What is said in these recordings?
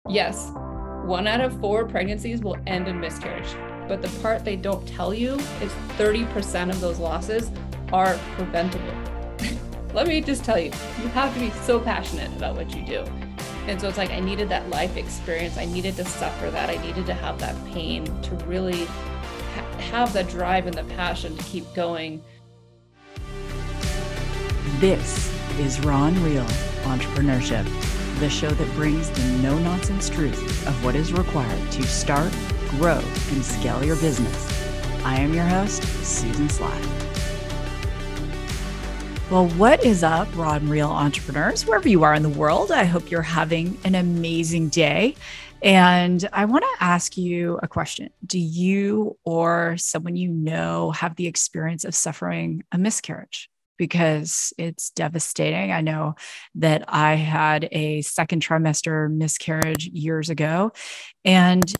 Yes, 1 out of 4 pregnancies will end in miscarriage. But the part they don't tell you is 30% of those losses are preventable. Let me just tell you, you have to be so passionate about what you do. And so it's like, I needed that life experience. I needed to suffer that. I needed to have that pain to really have the drive and the passion to keep going. This is Raw and Real Entrepreneurship, the show that brings the no-nonsense truth of what is required to start, grow, and scale your business. I am your host, Susan Sly. Well, what is up, Raw and Real entrepreneurs, wherever you are in the world? I hope you're having an amazing day. And I want to ask you a question. Do you or someone you know have the experience of suffering a miscarriage? Because it's devastating. I know that I had a second trimester miscarriage years ago, and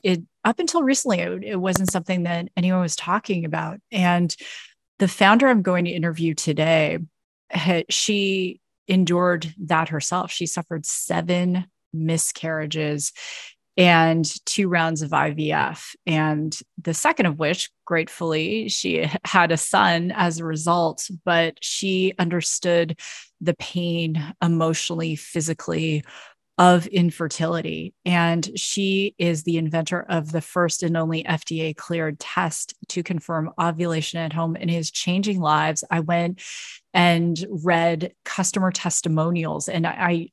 up until recently, it wasn't something that anyone was talking about. And the founder I'm going to interview today, she endured that herself. She suffered 7 miscarriages and 2 rounds of IVF. And the second of which, gratefully, she had a son as a result, but she understood the pain emotionally, physically of infertility. And she is the inventor of the first and only FDA cleared test to confirm ovulation at home and is changing lives. I went and read customer testimonials, and I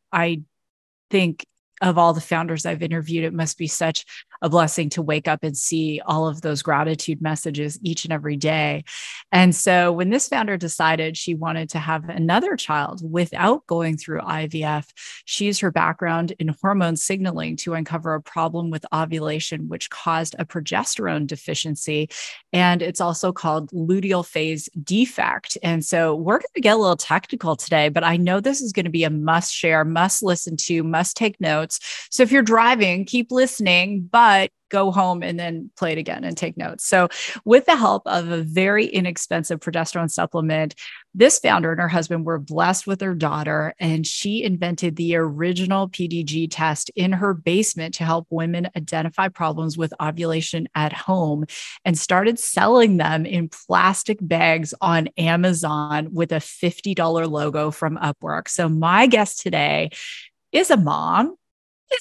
think of all the founders I've interviewed, it must be such a blessing to wake up and see all of those gratitude messages each and every day. And so when this founder decided she wanted to have another child without going through IVF, she used her background in hormone signaling to uncover a problem with ovulation, which caused a progesterone deficiency. And it's also called luteal phase defect. And so we're going to get a little technical today, but I know this is going to be a must share, must listen to, must take notes. So if you're driving, keep listening, but go home and then play it again and take notes. So with the help of a very inexpensive progesterone supplement, this founder and her husband were blessed with their daughter, and she invented the original PDG test in her basement to help women identify problems with ovulation at home, and started selling them in plastic bags on Amazon with a $50 logo from Upwork. So my guest today is a mom,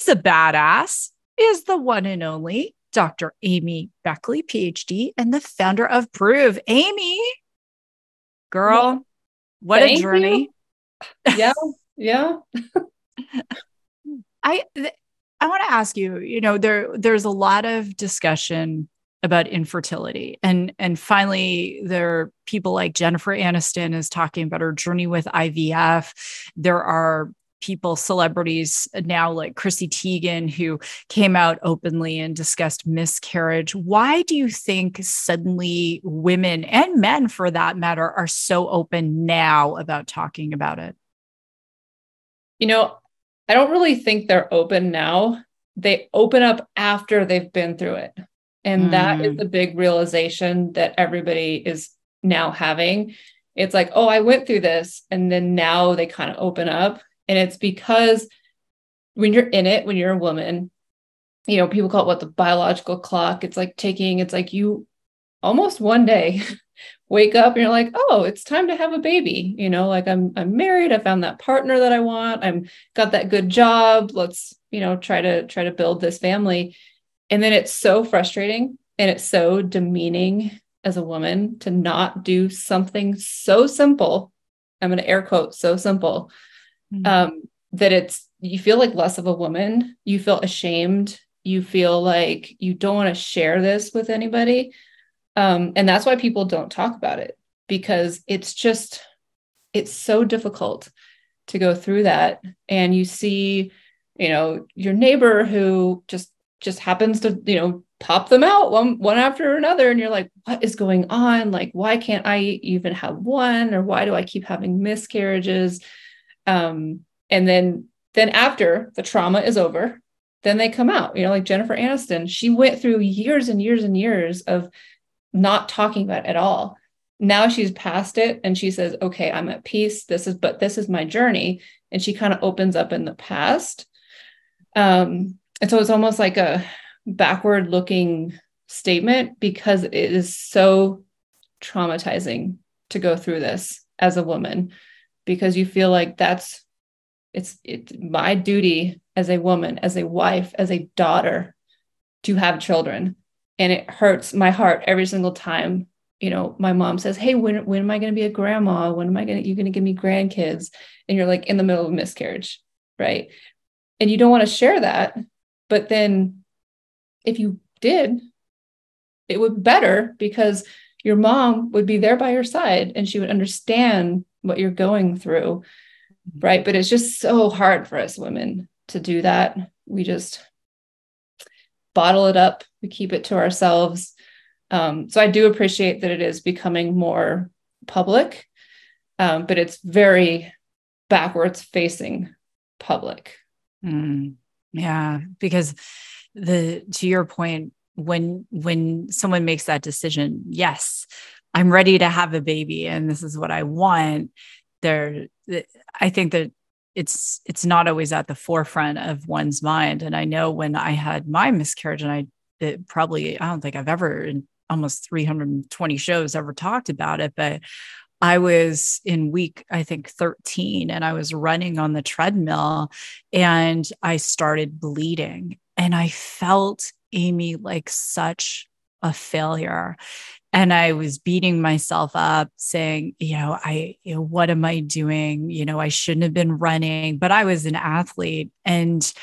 is a badass, is the one and only Dr. Amy Beckley, PhD, and the founder of Proov. Amy, girl, Well, what a journey. Yeah. I want to ask you, there's a lot of discussion about infertility, and finally there are people like Jennifer Aniston is talking about her journey with IVF. There are people, celebrities now like Chrissy Teigen, who came out openly and discussed miscarriage. Why do you think suddenly women and men, for that matter, are so open now about talking about it? I don't really think they're open now. They open up after they've been through it. And that is the big realization that everybody is now having. It's like, oh, I went through this. And then now they kind of open up. And it's because when you're in it, when you're a woman, people call it the biological clock. It's like you almost one day wake up and you're like, oh, it's time to have a baby. Like I'm married. I found that partner that I want. I'm got that good job. Let's, try to build this family. And then it's so frustrating and it's so demeaning as a woman to not do something so simple. I'm going to air quote, so simple. That you feel like less of a woman, you feel ashamed, you feel like you don't want to share this with anybody. And that's why people don't talk about it, because it's so difficult to go through that. And you see, your neighbor who just happens to, pop them out one after another. And you're like, what is going on? Like, why can't I even have one? Or why do I keep having miscarriages? And then after the trauma is over, then they come out, like Jennifer Aniston, she went through years and years and years of not talking about it at all. Now she's past it and she says, okay, I'm at peace. This is my journey. And she kind of opens up in the past. And so it's almost like a backward looking statement because it is so traumatizing to go through this as a woman, because you feel like it's my duty as a woman, as a wife, as a daughter to have children. And it hurts my heart every single time, my mom says, hey, when am I going to be a grandma? When am I going to, you going to give me grandkids? And you're like in the middle of a miscarriage, right? And you don't want to share that. But then if you did, it would be better because your mom would be there by your side and she would understand what you're going through, right? But it's just so hard for us women to do that. We just bottle it up. We keep it to ourselves. So I do appreciate that it is becoming more public, but it's very backwards facing public. Yeah, because to your point, when someone makes that decision, yes, I'm ready to have a baby and this is what I want, I think that it's not always at the forefront of one's mind. And I know when I had my miscarriage, and I don't think I've ever in almost 320 shows ever talked about it, but I was in week, I think 13, and I was running on the treadmill and I started bleeding, and I felt, Amy, like such a failure. And I was beating myself up saying, what am I doing? I shouldn't have been running, but I was an athlete. And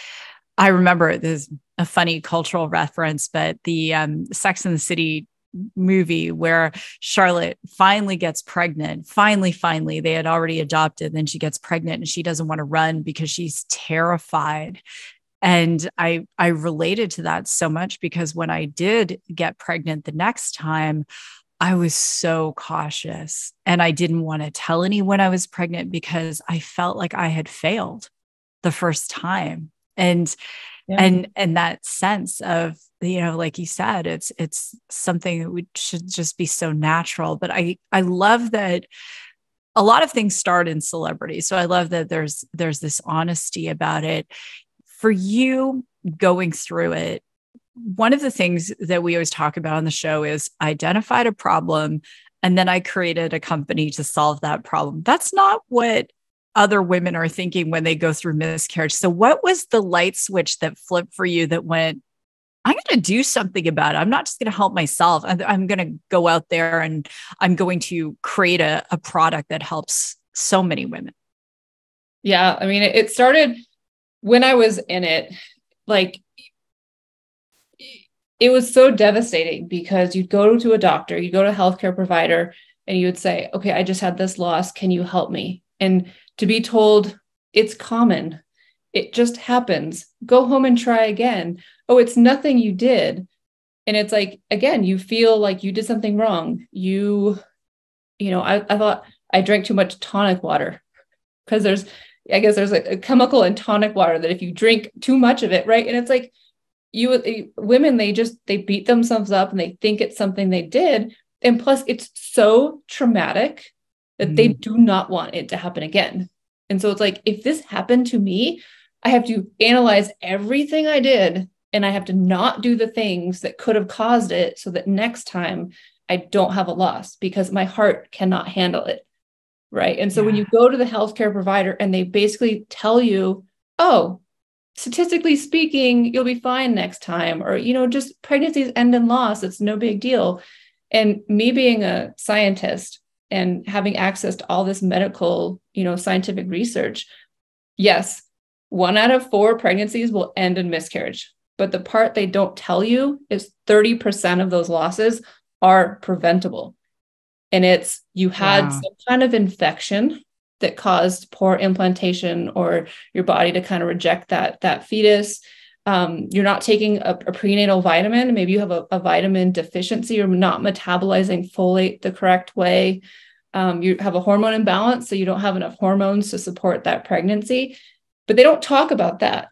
I remember there's a funny cultural reference, but the Sex and the City movie where Charlotte finally gets pregnant. Finally, they had already adopted. Then she gets pregnant and she doesn't want to run because she's terrified. And I related to that so much because when I did get pregnant the next time, I was so cautious and I didn't want to tell anyone I was pregnant because I felt like I had failed the first time. And that sense of, like you said, it's something that should just be so natural. But I love that a lot of things start in celebrity. So I love that there's this honesty about it. For you going through it, one of the things that we always talk about on the show is identified a problem and then I created a company to solve that problem. That's not what other women are thinking when they go through miscarriage. So what was the light switch that flipped for you that went, I'm going to do something about it. I'm not just going to help myself. I'm going to go out there and I'm going to create a product that helps so many women. Yeah. I mean, it started when I was in it, like it was so devastating because you'd go to a doctor, you'd go to a healthcare provider and you would say, okay, I just had this loss. Can you help me? And to be told it's common, it just happens. Go home and try again. Oh, it's nothing you did. And it's like, again, you feel like you did something wrong. I thought I drank too much tonic water because there's a chemical in tonic water that if you drink too much of it, right? And it's like women, they beat themselves up and they think it's something they did. And plus it's so traumatic that they do not want it to happen again. And so it's like, if this happened to me, I have to analyze everything I did and I have to not do the things that could have caused it so that next time I don't have a loss because my heart cannot handle it. Right. And so when you go to the healthcare provider and they basically tell you, oh, statistically speaking, you'll be fine next time, or, just pregnancies end in loss. It's no big deal. And me being a scientist and having access to all this medical, scientific research, yes, 1 out of 4 pregnancies will end in miscarriage. But the part they don't tell you is 30% of those losses are preventable. And it's you had some kind of infection that caused poor implantation or your body to kind of reject that fetus. You're not taking a prenatal vitamin. Maybe you have a vitamin deficiency or not metabolizing folate the correct way. You have a hormone imbalance, so you don't have enough hormones to support that pregnancy. But they don't talk about that.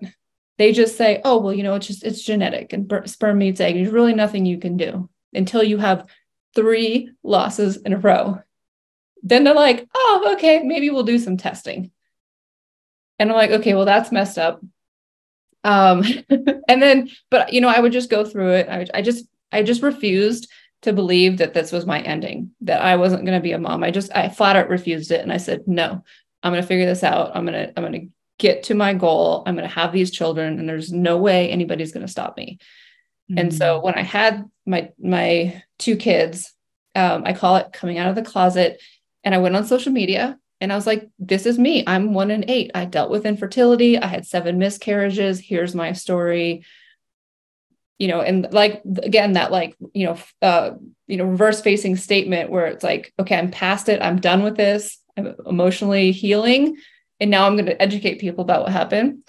They just say, oh, well, it's genetic and sperm meets egg. There's really nothing you can do until you have 3 losses in a row. Then they're like, oh, okay, maybe we'll do some testing. And I'm like, okay, well, that's messed up. And then, but I would just go through it. I just refused to believe that this was my ending, that I wasn't going to be a mom. I flat out refused it. And I said, no, I'm going to figure this out. I'm going to get to my goal. I'm going to have these children, and there's no way anybody's going to stop me. And so when I had my two kids, I call it coming out of the closet, and I went on social media and I was like, this is me. I'm 1 in 8. I dealt with infertility. I had 7 miscarriages. Here's my story. And like, again, that like, reverse facing statement where it's like, okay, I'm past it. I'm done with this. I'm emotionally healing. And now I'm going to educate people about what happened.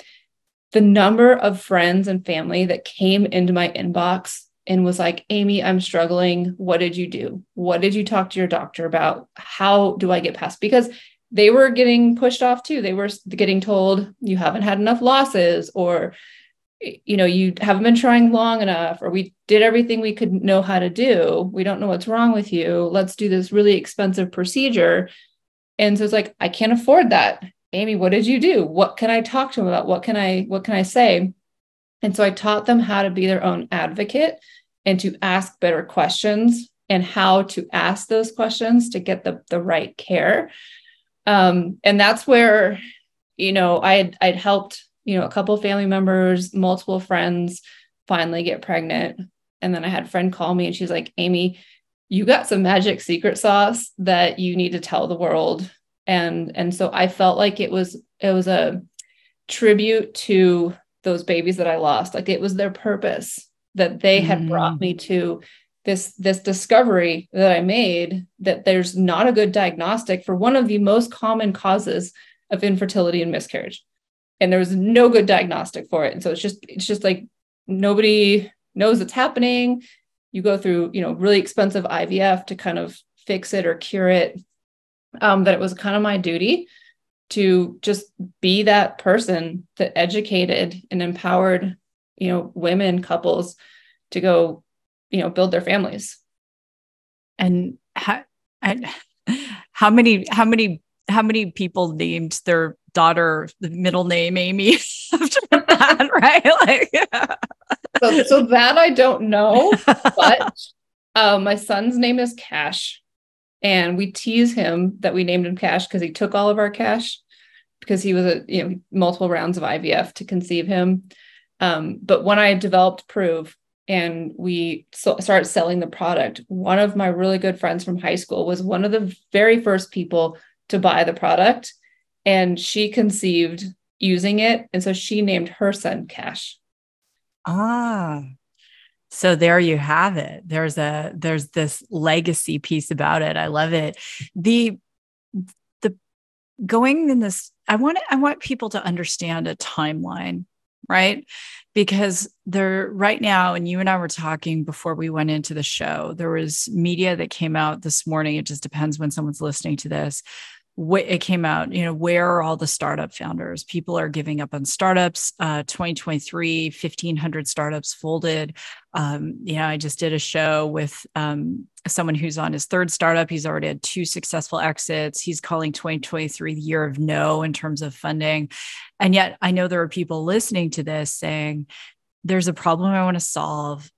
The number of friends and family that came into my inbox and was like, Amy, I'm struggling. What did you do? What did you talk to your doctor about? How do I get past? Because they were getting pushed off too. They were getting told you haven't had enough losses, or, you haven't been trying long enough, or we did everything we could know how to do. We don't know what's wrong with you. Let's do this really expensive procedure. And so it's like, I can't afford that. Amy, what did you do? What can I talk to them about? What can I say? And so I taught them how to be their own advocate and to ask better questions and how to ask those questions to get the right care. And that's where, I'd helped, a couple of family members, multiple friends finally get pregnant. And then I had a friend call me and she's like, Amy, you got some magic secret sauce that you need to tell the world. And so I felt like it was a tribute to those babies that I lost. Like it was their purpose that they had brought me to this discovery that I made, that there's not a good diagnostic for one of the most common causes of infertility and miscarriage. And there was no good diagnostic for it. And so it's just like nobody knows it's happening. You go through, really expensive IVF to kind of fix it or cure it. That it was kind of my duty to just be that person that educated and empowered, women, couples to go, build their families. And how many people named their daughter the middle name Amy after that, right? Like, yeah. So that I don't know, but my son's name is Cash, and we tease him that we named him Cash because he took all of our cash, because he was multiple rounds of IVF to conceive him. But when I developed Proov and we started selling the product, one of my really good friends from high school was one of the very first people to buy the product, and she conceived using it. And so she named her son Cash. So there you have it. There's this legacy piece about it. I love it. The going in this, I want people to understand a timeline, right? Because right now, and you and I were talking before we went into the show, there was media that came out this morning. It just depends when someone's listening to this. It came out, where are all the startup founders? People are giving up on startups. 2023, 1,500 startups folded. I just did a show with someone who's on his 3rd startup. He's already had 2 successful exits. He's calling 2023 the year of no in terms of funding. And yet I know there are people listening to this saying, there's a problem I want to solve.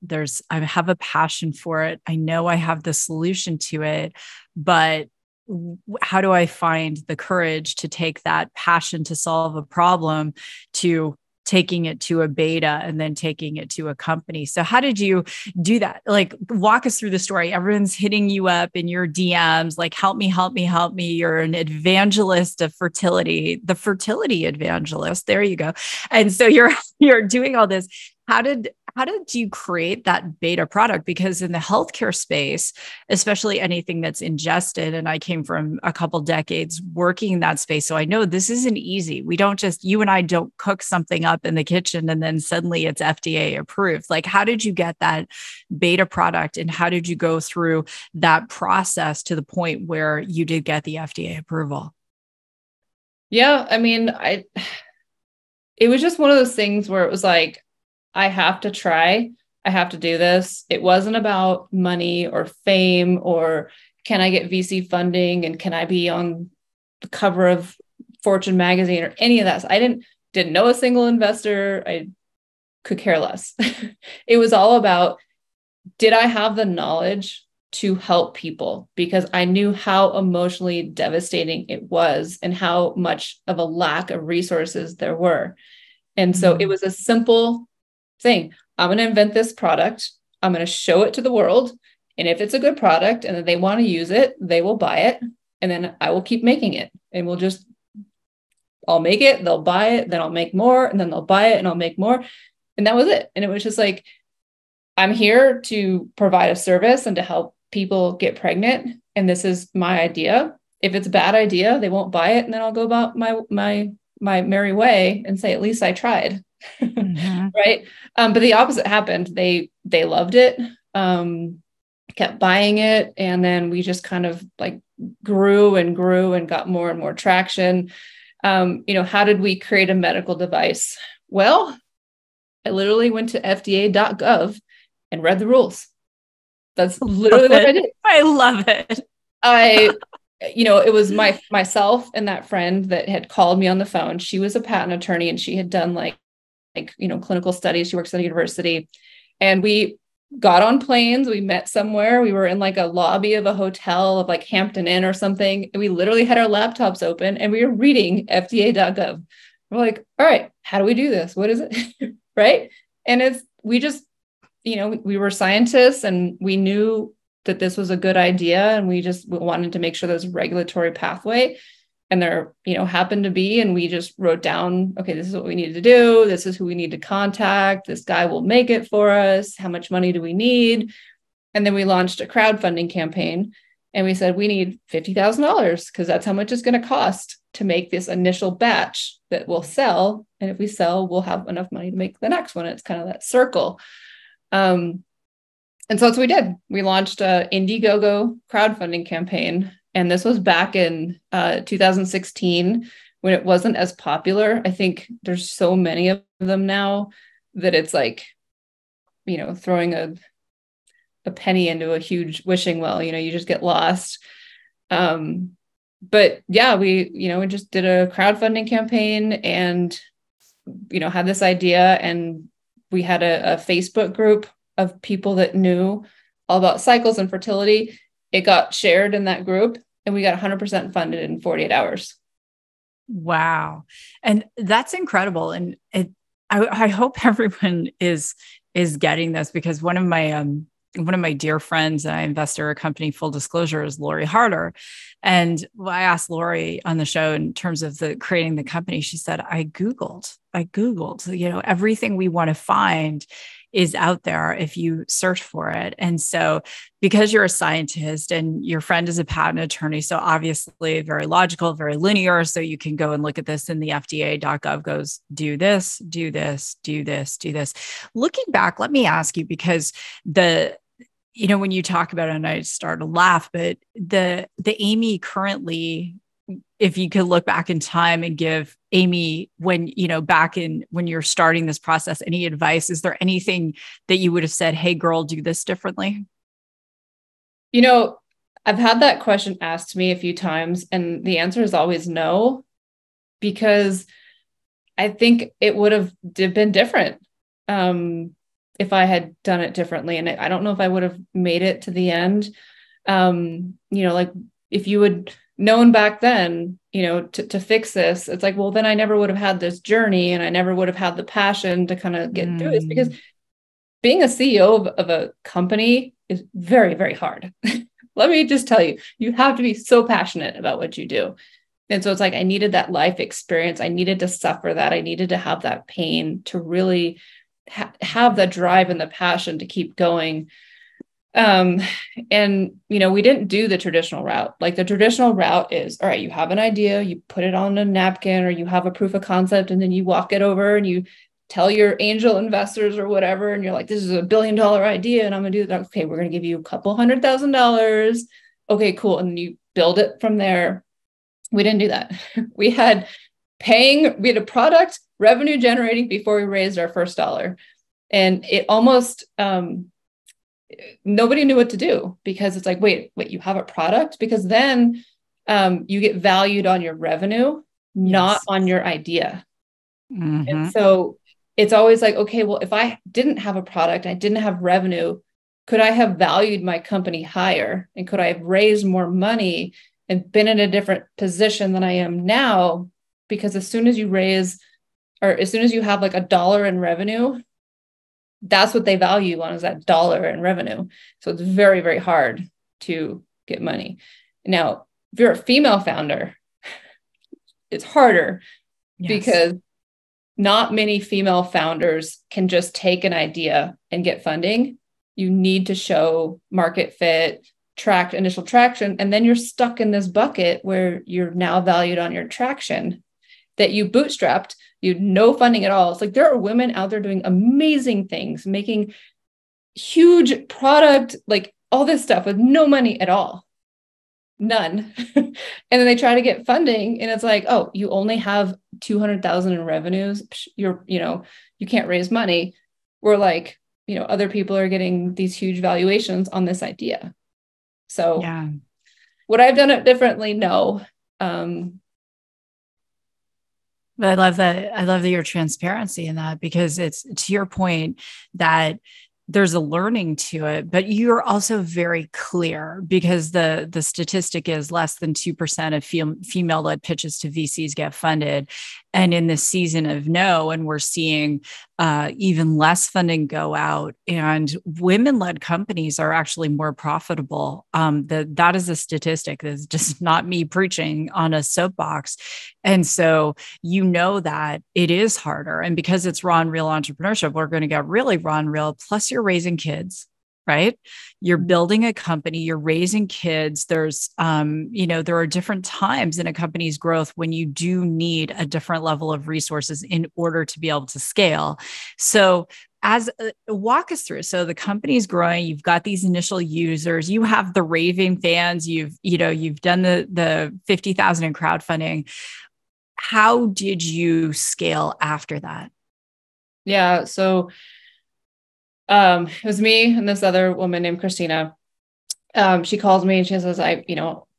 I have a passion for it. I know I have the solution to it, but how do I find the courage to take that passion to solve a problem to taking it to a beta and then taking it to a company? So how did you do that? Like, walk us through the story. Everyone's hitting you up in your DMs, like, help me, help me, help me. You're an evangelist of fertility, the fertility evangelist. There you go. And so you're doing all this. How did you create that beta product? Because in the healthcare space, especially anything that's ingested, and I came from a couple decades working in that space, so I know this isn't easy. You and I don't cook something up in the kitchen and then suddenly it's FDA approved. Like, how did you get that beta product, and how did you go through that process to the point where you did get the FDA approval? Yeah, I mean, it was just one of those things where it was like, I have to try. I have to do this. It wasn't about money or fame or can I get VC funding and can I be on the cover of Fortune magazine or any of that. So I didn't know a single investor. I could care less. It was all about, did I have the knowledge to help people? Because I knew how emotionally devastating it was and how much of a lack of resources there were. And so it was a simple thing. I'm going to invent this product. I'm going to show it to the world. And if it's a good product and they want to use it, they will buy it. And then I will keep making it. And I'll make it, they'll buy it, then I'll make more, and then they'll buy it and I'll make more. And that was it. And it was just like, I'm here to provide a service and to help people get pregnant. And this is my idea. If it's a bad idea, they won't buy it. And then I'll go about my merry way and say, at least I tried. Right. But the opposite happened. They loved it, kept buying it. And then we just kind of like grew and got more and more traction. How did we create a medical device? Well, I literally went to FDA.gov and read the rules. That's literally what I did. I love it. It was myself and that friend that had called me on the phone. She was a patent attorney and she had done clinical studies. She works at a university, and we got on planes. We met somewhere. We were in like a lobby of a hotel of like Hampton Inn or something. And we literally had our laptops open and we were reading FDA.gov. We're like, all right, how do we do this? What is it? Right. And we were scientists and we knew that this was a good idea. And we wanted to make sure there's a regulatory pathway. And there, happened to be, and we just wrote down, okay, this is what we need to do. This is who we need to contact. This guy will make it for us. How much money do we need? And then we launched a crowdfunding campaign and we said, we need $50,000 because that's how much it's going to cost to make this initial batch that will sell. And if we sell, we'll have enough money to make the next one. It's kind of that circle. And so that's what we did. We launched a Indiegogo crowdfunding campaign. And this was back in 2016 when it wasn't as popular. I think there's so many of them now that it's like, throwing a penny into a huge wishing well, you just get lost. But yeah, we just did a crowdfunding campaign and, had this idea, and we had a Facebook group of people that knew all about cycles and fertility. It got shared in that group and we got 100% funded in 48 hours. Wow. And that's incredible. And I hope everyone is getting this, because one of my dear friends and I invest in her company, full disclosure, is Lori Harder. And I asked Lori on the show in terms of creating the company. She said, I Googled, everything we want to find is out there if you search for it. And so because you're a scientist and your friend is a patent attorney, so obviously very logical, very linear. So you can go and look at this, and the FDA.gov goes, do this, do this, do this, do this. Looking back, let me ask you, because when you talk about it, and I start to laugh, but the Amy currently, if you could look back in time and give Amy, when you're starting this process, any advice, is there anything that you would have said, hey girl, do this differently? I've had that question asked to me a few times, and the answer is always no, because I think it would have been different if I had done it differently. And I don't know if I would have made it to the end. If you would known back then, to fix this, it's like, well, then I never would have had this journey, and I never would have had the passion to kind of get through this, because being a CEO of a company is very, very hard. Let me just tell you, you have to be so passionate about what you do. And so it's like, I needed that life experience. I needed to suffer that. I needed to have that pain to really have the drive and the passion to keep going. We didn't do the traditional route. Like, the traditional route is, all right, you have an idea, you put it on a napkin, or you have a proof of concept, and then you walk it over and you tell your angel investors or whatever. And you're like, this is $1 billion idea, and I'm going to do that. Okay, we're going to give you a couple $100,000. Okay, cool. And you build it from there. We didn't do that. We had a product revenue generating before we raised our first dollar. And it almost, nobody knew what to do, because it's like, wait, you have a product? Because then you get valued on your revenue, not on your idea. And so it's always like, okay, well, if I didn't have a product, I didn't have revenue, could I have valued my company higher? And could I have raised more money and been in a different position than I am now? Because as soon as you raise, or as soon as you have like $1 in revenue, that's what they value on, is that dollar in revenue. So it's very, very hard to get money. Now, if you're a female founder, it's harder because not many female founders can just take an idea and get funding. You need to show market fit, initial traction, and then you're stuck in this bucket where you're now valued on your traction that you bootstrapped, you had no funding at all. It's like there are women out there doing amazing things, making huge product, like all this stuff with no money at all. None. And then they try to get funding and it's like, oh, you only have 200,000 in revenues. You can't raise money. We're like, other people are getting these huge valuations on this idea. So would I have done it differently? No. But I love that. I love that your transparency in that, because it's to your point that there's a learning to it, but you're also very clear, because the statistic is less than 2% of female-led pitches to VCs get funded. And in this season of no, and we're seeing even less funding go out, and women-led companies are actually more profitable. That is a statistic. That's just not me preaching on a soapbox. And so that it is harder. And because it's raw and real entrepreneurship, we're going to get really raw and real. Plus, you're raising kids, right? You're building a company, you're raising kids. There's, there are different times in a company's growth when you do need a different level of resources in order to be able to scale. So walk us through. So the company's growing, you've got these initial users, you have the raving fans, you've done the 50,000 in crowdfunding. How did you scale after that? Yeah. So it was me and this other woman named Christina. She calls me and she says, I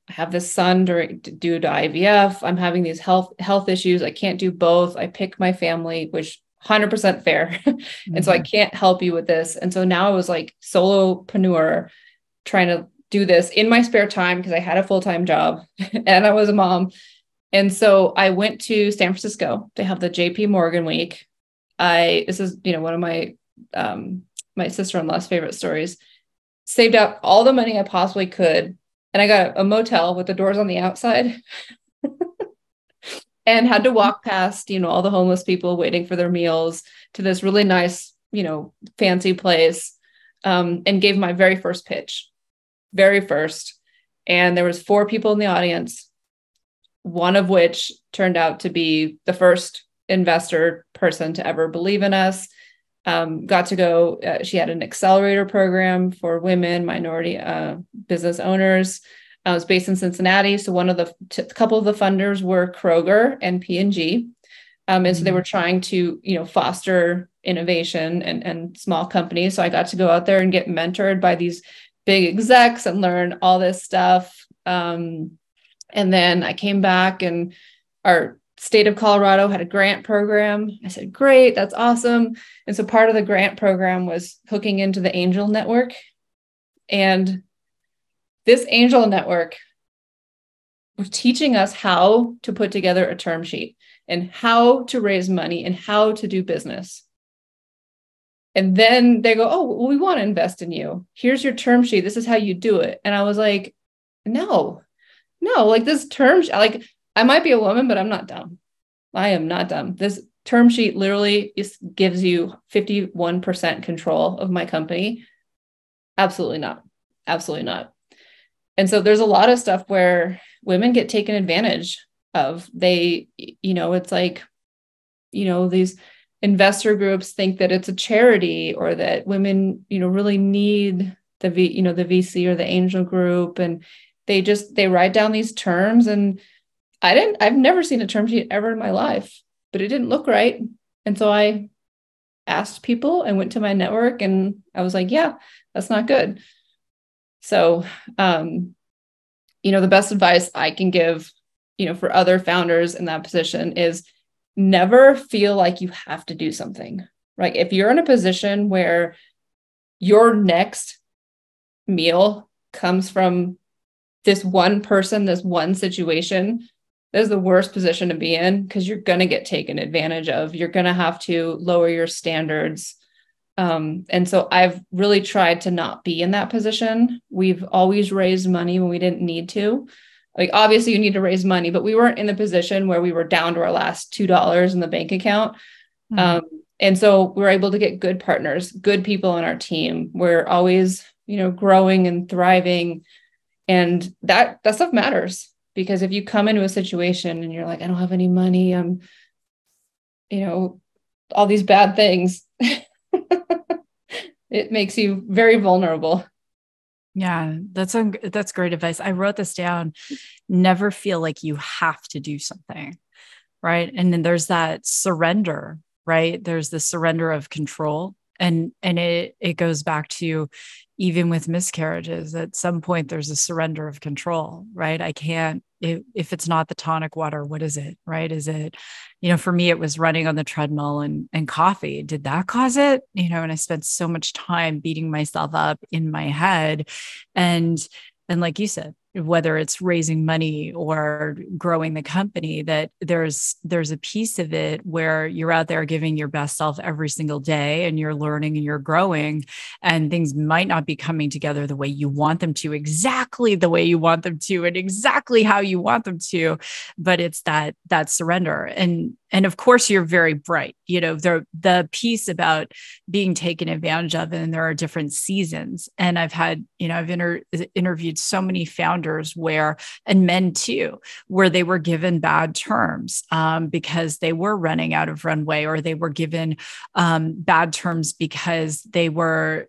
have this son due to IVF. I'm having these health issues. I can't do both. I pick my family, which 100% fair. And so I can't help you with this. And so now I was like solopreneur trying to do this in my spare time because I had a full-time job and I was a mom. And so I went to San Francisco to have the JP Morgan week. This is, one of my sister-in-law's favorite stories. Saved up all the money I possibly could. And I got a motel with the doors on the outside and had to walk past, all the homeless people waiting for their meals to this really nice, fancy place, and gave my very first pitch. Very first. And there was 4 people in the audience, one of which turned out to be the first investor person to ever believe in us. Got to go, she had an accelerator program for women, minority business owners. It was based in Cincinnati. So one of couple of the funders were Kroger and P&G. And so they were trying to, foster innovation and small companies. So I got to go out there and get mentored by these big execs and learn all this stuff. And then I came back and our state of Colorado had a grant program. I said, great, that's awesome. And so part of the grant program was hooking into the angel network. And this angel network was teaching us how to put together a term sheet and how to raise money and how to do business. And then they go, oh, well, we want to invest in you. Here's your term sheet. This is how you do it. And I was like, no, like this term, like I might be a woman, but I'm not dumb. I am not dumb. This term sheet literally gives you 51% control of my company. Absolutely not. Absolutely not. And so there's a lot of stuff where women get taken advantage of. It's like, these investor groups think that it's a charity or that women, really need the VC or the angel group. And they write down these terms, and I've never seen a term sheet ever in my life, but it didn't look right. And so I asked people and went to my network and I was like, yeah, that's not good. So, the best advice I can give, for other founders in that position is never feel like you have to do something. Like if you're in a position where your next meal comes from this one person, this one situation, that is the worst position to be in, because you're going to get taken advantage of. You're going to have to lower your standards. And so I've really tried to not be in that position. We've always raised money when we didn't need to. Like, obviously you need to raise money, but we weren't in the position where we were down to our last $2 in the bank account. And so we're able to get good partners, good people on our team. We're always, growing and thriving. And that stuff matters, because if you come into a situation and you're like, I don't have any money, I'm, all these bad things, it makes you very vulnerable. Yeah, that's great advice. I wrote this down. Never feel like you have to do something, right? And then there's that surrender, right? There's the surrender of control. And it goes back to, even with miscarriages, at some point there's a surrender of control, right? I can't, if it's not the tonic water, what is it, right? Is it, for me, it was running on the treadmill and coffee. Did that cause it? And I spent so much time beating myself up in my head. And like you said, whether it's raising money or growing the company, that there's a piece of it where you're out there giving your best self every single day, and you're learning and you're growing, and things might not be coming together the way you want them to, exactly the way you want them to, and exactly how you want them to. But it's that surrender. And of course, you're very bright. The piece about being taken advantage of, and there are different seasons. And I've interviewed so many founders and men too, where they were given bad terms because they were running out of runway, or they were given bad terms because they were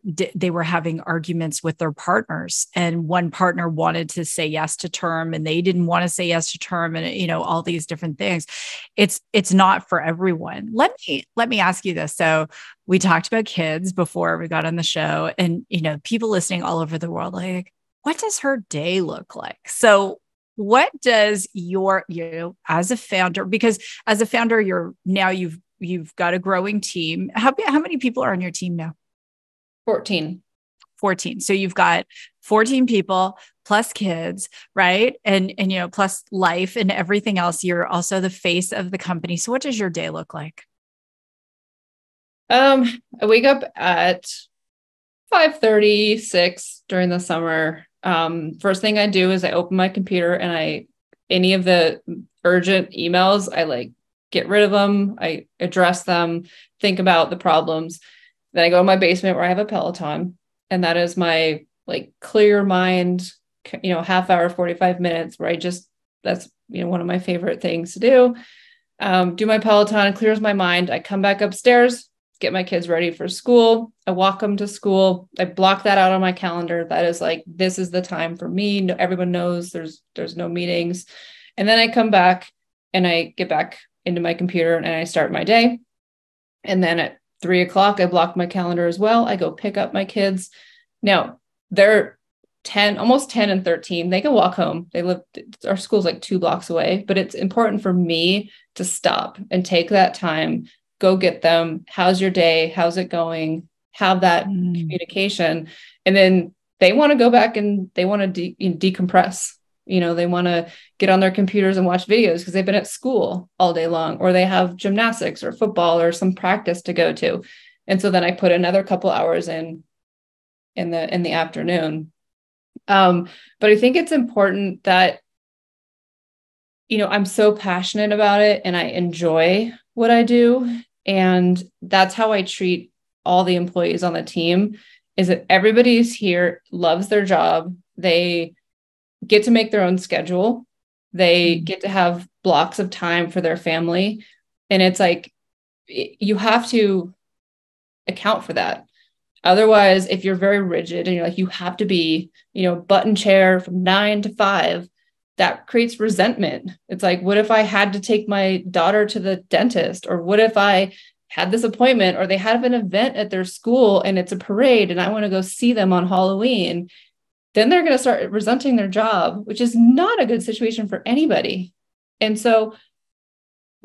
having arguments with their partners, and one partner wanted to say yes to term, and they didn't want to say yes to term, and all these different things. It's not for everyone. Let me ask you this. So we talked about kids before we got on the show, and people listening all over the world, like, what does her day look like? So what does as a founder, because as a founder, you've got a growing team. How many people are on your team now? 14. So you've got 14 people plus kids, right? And plus life and everything else. You're also the face of the company. So what does your day look like? I wake up at 5:30, 6 during the summer. First thing I do is I open my computer, and any of the urgent emails, I get rid of them. I address them, think about the problems. Then I go to my basement where I have a Peloton, and that is my clear mind, half hour, 45 minutes where that's one of my favorite things to do. Do my Peloton, clears my mind. I come back upstairs, get my kids ready for school. I walk them to school. I block that out on my calendar. That is this is the time for me. No, everyone knows there's no meetings. And then I come back and I get back into my computer and I start my day. And then at 3:00, I block my calendar as well. I go pick up my kids. Now they're 10, almost 10 and 13. They can walk home. Our school's 2 blocks away, but it's important for me to stop and take that time, go get them. How's your day? How's it going? Have that communication. And then they want to go back and they want to decompress. They want to get on their computers and watch videos because they've been at school all day long, or they have gymnastics or football or some practice to go to. And so then I put another couple hours in the afternoon. But I think it's important that, I'm so passionate about it and I enjoy what I do. And that's how I treat all the employees on the team, is that everybody's here, loves their job. They get to make their own schedule. They get to have blocks of time for their family. And it's you have to account for that. Otherwise, if you're very rigid and you're you have to be, button chair from 9 to 5, that creates resentment. It's what if I had to take my daughter to the dentist? Or what if I had this appointment, or they have an event at their school and it's a parade and I want to go see them on Halloween? Then they're going to start resenting their job, which is not a good situation for anybody. And so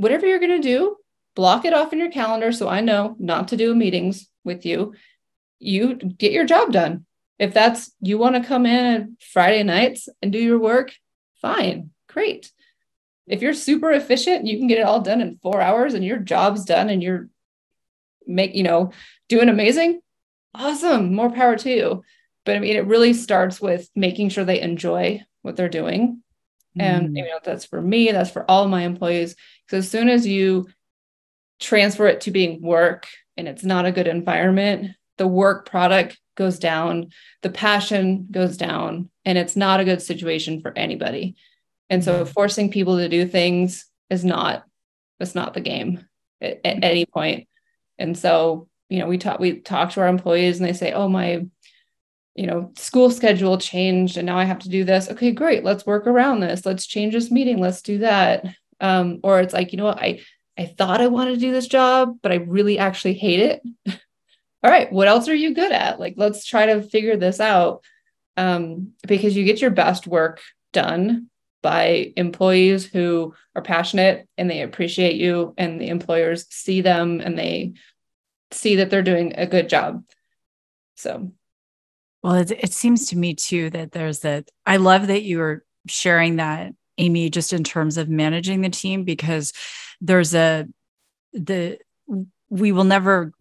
whatever you're going to do, block it off in your calendar. So I know not to do meetings with you. You get your job done. If that's, you want to come in Friday nights and do your work, fine, great. If you're super efficient, you can get it all done in 4 hours and your job's done and you're doing amazing. Awesome. More power to you. But I mean, it really starts with making sure they enjoy what they're doing. And that's for me, that's for all of my employees. Because as soon as you transfer it to being work and it's not a good environment, the work product goes down, the passion goes down, and it's not a good situation for anybody. And so forcing people to do things is not the game at any point. And so, we talk to our employees and they say, oh, my, school schedule changed and now I have to do this. Okay, great. Let's work around this. Let's change this meeting. Let's do that. Or it's like, what, I thought I wanted to do this job, but I really actually hate it. All right, what else are you good at? Like, let's try to figure this out. Because you get your best work done by employees who are passionate and they appreciate you, and the employers see them and they see that they're doing a good job. So. Well, it seems to me too that there's that. I love that you were sharing that, Amy, just in terms of managing the team, because there's we will never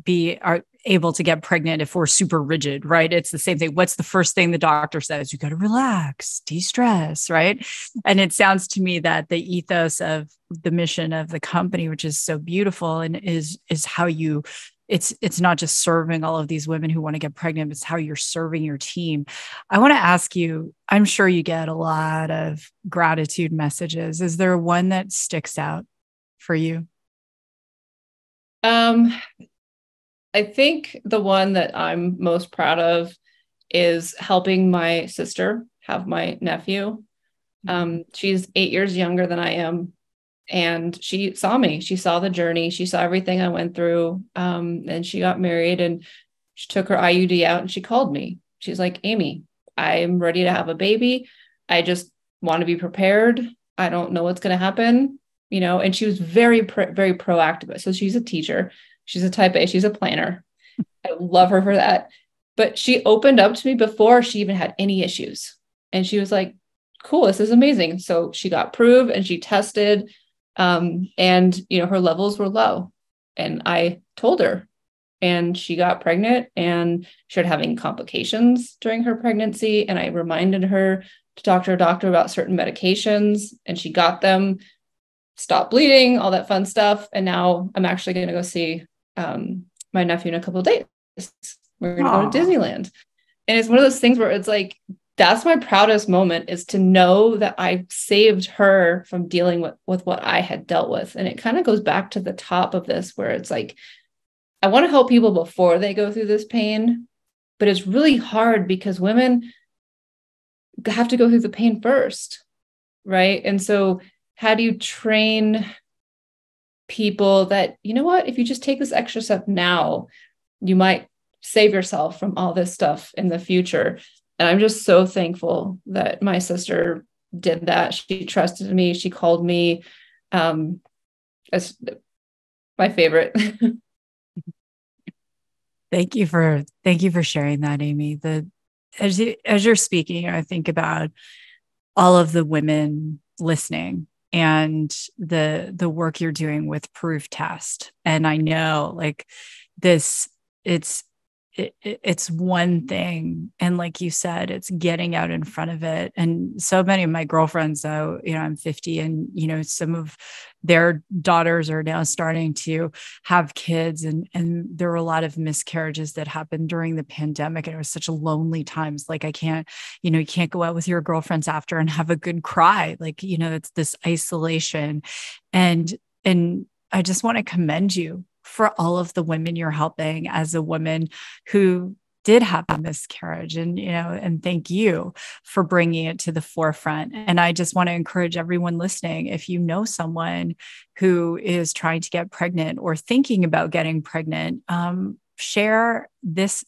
be able to get pregnant if we're super rigid, right? It's the same thing. What's the first thing the doctor says? You got to relax, de-stress, right? And it sounds to me that the ethos of the mission of the company, which is so beautiful, and is how you, it's not just serving all of these women who want to get pregnant, it's how you're serving your team. I want to ask you, I'm sure you get a lot of gratitude messages. Is there one that sticks out for you? I think the one that I'm most proud of is helping my sister have my nephew. She's 8 years younger than I am. And she saw me, she saw the journey, she saw everything I went through. And she got married and she took her IUD out and she called me. She's like, Amy, I'm ready to have a baby. I just want to be prepared. I don't know what's going to happen, and she was very, very proactive. So she's a teacher. She's a type A. She's a planner. I love her for that. But she opened up to me before she even had any issues. And she was like, cool, this is amazing. So she got Proov and she tested. And, her levels were low. And I told her, and she got pregnant and started having complications during her pregnancy. And I reminded her to talk to her doctor about certain medications, and she got them, stopped bleeding, all that fun stuff. And now I'm actually going to go see my nephew in a couple of days. We're going to go to Disneyland. And it's one of those things where it's like, that's my proudest moment, is to know that I saved her from dealing with what I had dealt with. And it kind of goes back to the top of this, where it's like, I want to help people before they go through this pain, but it's really hard because women have to go through the pain first, right? And so how do you train people that, if you just take this extra step now, you might save yourself from all this stuff in the future. And I'm just so thankful that my sister did that. She trusted me. She called me. As my favorite. Thank you for sharing that, Amy. As you're speaking, I think about all of the women listening and the work you're doing with Proov test. And I know, like, this, it's one thing. And like you said, it's getting out in front of it. And so many of my girlfriends, though, I'm 50, and, some of their daughters are now starting to have kids. And there were a lot of miscarriages that happened during the pandemic. And it was such a lonely times. Like, I can't, you can't go out with your girlfriends after and have a good cry. Like, it's this isolation. And I just want to commend you for all of the women you're helping, as a woman who did have a miscarriage, and thank you for bringing it to the forefront. And I just want to encourage everyone listening, if you know someone who is trying to get pregnant or thinking about getting pregnant, share this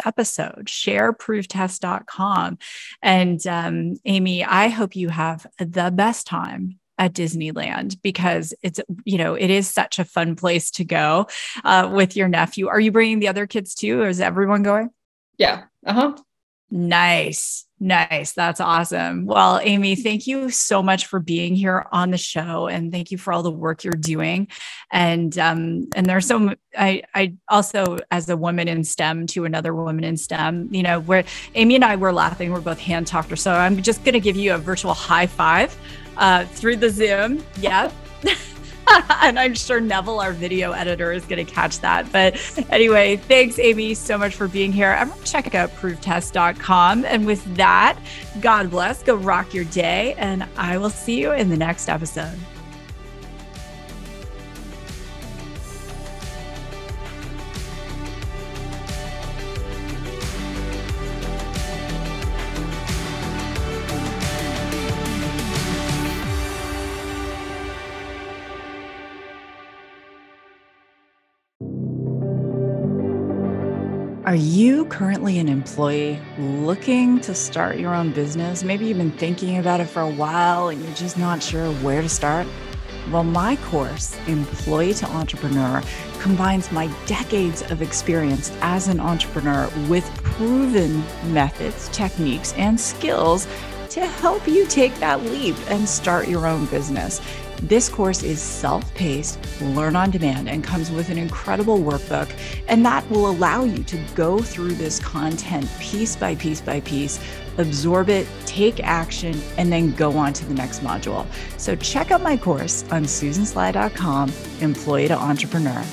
episode, share prooftest.com. And Amy, I hope you have the best time at Disneyland because it's, it is such a fun place to go with your nephew. Are you bringing the other kids too? Or is everyone going? Yeah. Nice. That's awesome. Well, Amy, thank you so much for being here on the show. And thank you for all the work you're doing. And there's I also, as a woman in STEM to another woman in STEM, where Amy and I were laughing, we're both hand talkers. So I'm just going to give you a virtual high five through the Zoom. Yeah. And I'm sure Neville, our video editor, is going to catch that. But anyway, thanks, Amy, so much for being here. Everyone check out proovtest.com. And with that, God bless, go rock your day. And I will see you in the next episode. Are you currently an employee looking to start your own business? Maybe you've been thinking about it for a while and you're just not sure where to start. Well, my course, Employee to Entrepreneur, combines my decades of experience as an entrepreneur with proven methods, techniques, and skills to help you take that leap and start your own business. This course is self-paced, learn on demand, and comes with an incredible workbook. And that will allow you to go through this content piece by piece by piece, absorb it, take action, and then go on to the next module. So check out my course on susansly.com, Employee to Entrepreneur.